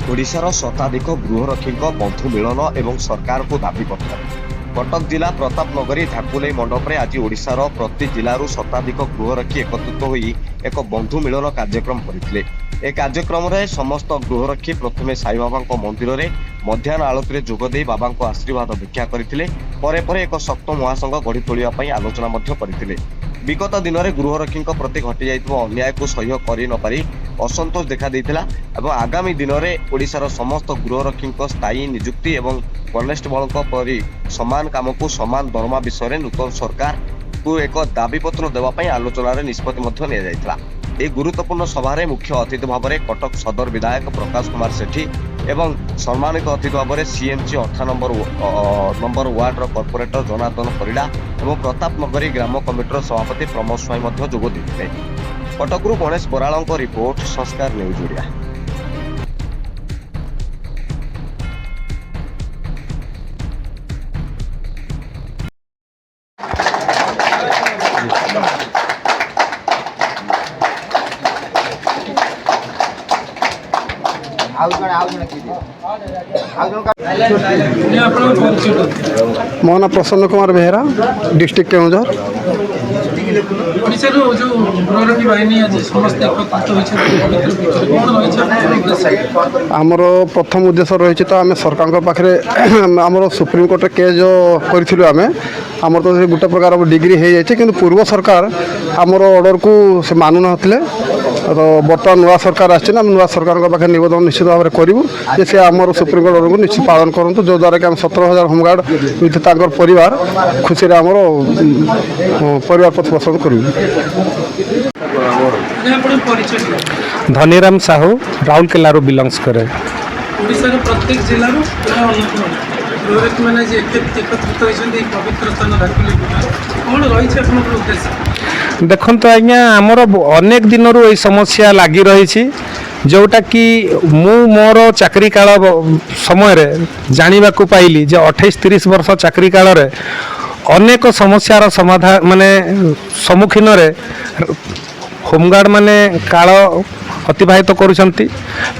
ओडिशार शताधिक गृहरक्षीक बंधु मिलन एवं सरकार को दाबीपत्र। कटक जिला प्रतापनगरी झाकुलई मंडप में आज ओडिशार प्रति जिलू शताधिक गृहरक्षी एकत्रित होई एक बंधु मिलन कार्यक्रम करथिले। ए कार्यक्रम में समस्त गृहरक्षी प्रथमे साई बाबा मंदिर में मध्याह्न आलती जोगदे बाबा आशीर्वाद भिक्षा करथिले। परे परे एक शक्त महासंघ गढ़ी तोलिया आलोचना करथिले। विगत दिन में गृहरक्षी प्रति घटी जाइथिबा अन्याय को सह्य करि न पारि असंतोष देखा देइथिला एवं आगामी दिन में ओडिशार समस्त गृहरक्षी स्थायी नियुक्ति एवं कनेस्टेबल परि समान काम को समान दरमा विषय में नूतन सरकार को एक दाबीपत्र देवाई आलोचन निष्पत्ति निया जाइथिला। एक गुरुत्वपूर्ण सभारे मुख्य अतिथि भाव में कटक सदर विधायक प्रकाश कुमार सेठी एवं सम्मानित अतिथि भाव में CMC 18 number ward corporator Janardan Parida एवं प्रतापनगरी ग्राम कमिटर सभापति प्रमोद स्वाई जोग देते। कटकरू गणेश बराल रिपोर्ट, संस्कार न्यूज ओडिया। मो ना प्रसन्न कुमार बेहरा, डिस्ट्रिक्ट केउझर। आमर प्रथम उद्देश्य रही तो आम सरकार पाखे आमर सुप्रीम कोर्ट केस जो करूँ आम तो गोटे प्रकार डिग्री हो जाए कि पूर्व सरकार आमर ऑर्डर को से मानु ना तो बर्तमान नुआ सरकार आना नुआ सरकार पाखे निवेदन निश्चित भाव में करूँ जे से आमर सुप्रीम कोर्ट ऑर्डर को निश्चित पालन करूँ जो द्वारा कि 17,000 होमगार्ड विथ परिवार खुशी आमर परिवार प्रतिपोषण करूँ। धनीराम साहू राउरकेला बिलंग्स करे। प्रत्येक जिले मैंने एकत्रित पवित्र स्थान कौन रही देखो आज्ञा आमर अनेक दिन यही समस्या लगी रही जोटा कि मु मोर चाकरी काल समय जाना पाइली जे 28-30 वर्ष चाकरी काल रे अनेक समस्यार समाधान माने सम्मुखीन होमगार्ड माने काल अतिबाहित करुछंती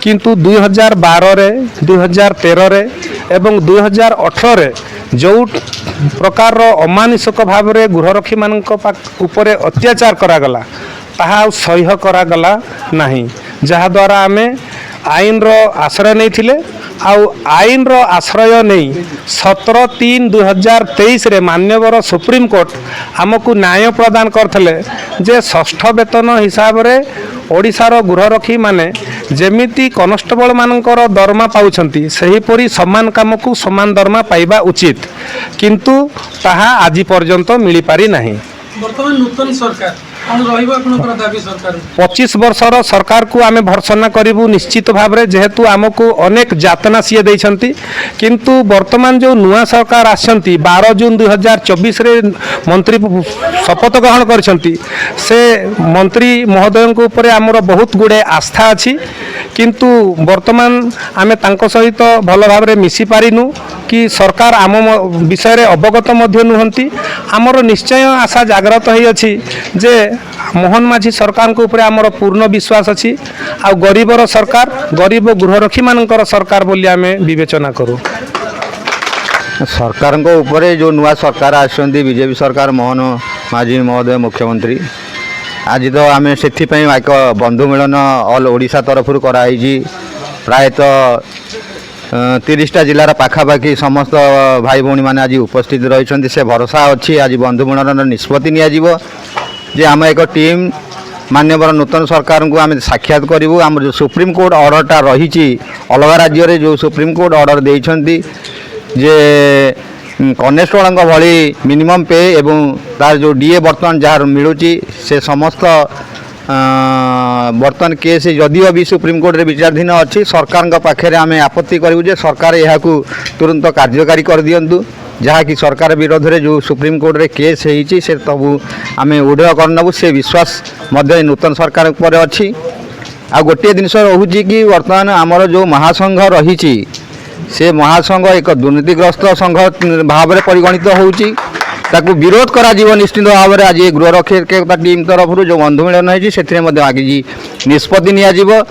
किंतु 2012 रे 2013 रे एवं 2018 रे जो प्रकार अमानुषिक भाव में गृहरक्षी मान उपरे अत्याचार करागला ताहा सह्य करागला नहीं, जहा द्वारा आमे आईन रो आश्रय नहीं थिले आउ आईन रो आश्रय नहीं 17/3/2023 रे मान्यवर सुप्रीम कोर्ट आमको न्याय प्रदान करथिले जे षष्ठ वेतन हिसाब रे ओडिशार गृहरक्षी माने जेमिति कनेस्टेबल मानकर दरमा पाउछंती सेहीपरि समान काम को समान दरमा पाइबा उचित किंतु ताहा आज पर्यंत मिली पारि नाही। वर्तमान नूतन सरकार 25 वर्षर सरकार को आमे भर्सना करूँ निश्चित भाव में जेहेतु आमको अनेक जातना सी देइछंती किंतु वर्तमान जो नुआ सरकार आछंती 12 जून 2024 रे मंत्री शपथ ग्रहण करछंती से मंत्री महोदय को ऊपर आमर बहुत गुड़े आस्था अच्छी किंतु वर्तमान आमे तांको सहित भल भाव में मिसी पारिनु कि सरकार आम विषय अवगत मध्य नुहंती आमर निश्चय आशा जागृत होई अछि जे मोहन माझी सरकार को ऊपर आमर पूर्ण विश्वास अच्छी आ गरीबर सरकार गरीब गृहरक्षी मानकर सरकार बोली आमे विवेचना करूँ। सरकार को ऊपर जो नुआ सरकार आसुँच बीजेपी सरकार मोहन माझी महोदय मुख्यमंत्री आज तो आम से एक बंधु मिलन ऑल ओडिशा तरफ कराई प्रायतः 30टा जिलार पाखापाखि समस्त भाई भौणी मैंने आज उपस्थित रही से भरोसा अच्छी आज बंधु मिलन निष्पत्ति नियाजिबो जे आम एक टीम मान्यवर नूतन सरकार को आम साक्षात करूँ। आम जो सुप्रीम कोर्ट ऑर्डरटा रही अलग राज्य में जो सुप्रीम कोर्ट ऑर्डर देइछंती जे कनेस्टेबल भली मिनिमम पे एवं तार जो डीए बर्तमान जहाँ मिलूची से समस्त बर्तमान केस जदिव भी सुप्रीम कोर्ट रे विचाराधीन अच्छी सरकार पाखे आम आपत्ति करूँ जे सरकार यह तुरंत कार्यकारी कर दियंतु जहाँ कि सरकार विरोध में जो सुप्रीम कोर्ट रे केस होती से तबु आम उड़ेय करनबू से विश्वास मध्य नूतन सरकार पर अच्छी। आ गोटे जिनस रोचे कि वर्तमान आमर जो महासंघ रही से महासंघ एक दुर्नीतिग्रस्त संघ भाव में परिगणित होउची ताकू विरोध करा निश्चित भाव में आज गृहरक्षक टीम तरफ जो बंधु मिलन होती से आज निष्पत्ति नियाजिबो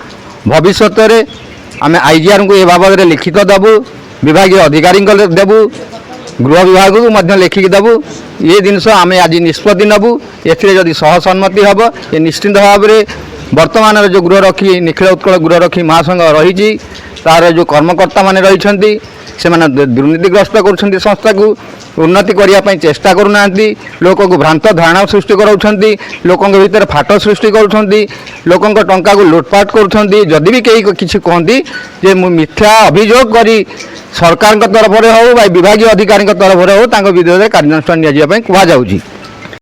भविष्य ଆମେ ଆଇଜିଆର୍ଙ୍କୁ ଏ ବାବଦରେ ଲିଖିତ ଦେବୁ, ବିଭାଗୀୟ ଅଧିକାରୀଙ୍କ ଦେବୁ, ଗୃହ ବିଭାଗକୁ ମଧ୍ୟ ଲେଖିକି ଦେବୁ। ଏ ଜିନିଷ ଆମେ ଆଜି ନିଷ୍ପତ୍ତି ନେବୁ। ଏଥିରେ ଯଦି ସହସମ୍ମତି ହେବ ଏ ନିଶ୍ଚିନ୍ତ ଭାବରେ ବର୍ତ୍ତମାନର ଯେଉଁ ଗୃହରକ୍ଷୀ ନିଖିଳ ଉତ୍କଳ ଗୃହରକ୍ଷୀ ମହାସଂଘ ରହିଛି ତାର ଯେଉଁ କର୍ମକର୍ତ୍ତାମାନେ ରହିଛନ୍ତି ସେମାନେ ଦୁର୍ନୀତିଗ୍ରସ୍ତ କରୁଛନ୍ତି, ସଂସ୍ଥାକୁ ଉନ୍ନତି କରିବା ପାଇଁ ଚେଷ୍ଟା କରୁନାହାନ୍ତି, ଲୋକଙ୍କୁ ଭ୍ରାନ୍ତ ଧାରଣା ସୃଷ୍ଟି କରାଉଛନ୍ତି, ଲୋକଙ୍କ ଭିତରେ ଫାଟ ସୃଷ୍ଟି କରୁଛନ୍ତି, ଲୋକଙ୍କ ଟଙ୍କାକୁ ଲୁଟପାଟ କରୁଛନ୍ତି। ଯଦି ବି କେହି କିଛି କୁହନ୍ତି ଯେ ମୁଁ ମିଥ୍ୟା ଅଭିଯୋଗ କରି ସରକାରଙ୍କ ତରଫରେ ହେଉ ବା ବିଭାଗୀୟ ଅଧିକାରୀଙ୍କ ତରଫରେ ହେଉ ତାଙ୍କ ବିରୋଧରେ କାର୍ଯ୍ୟାନୁଷ୍ଠାନ ନିଆଯିବା ପାଇଁ କୁହାଯାଉଛି।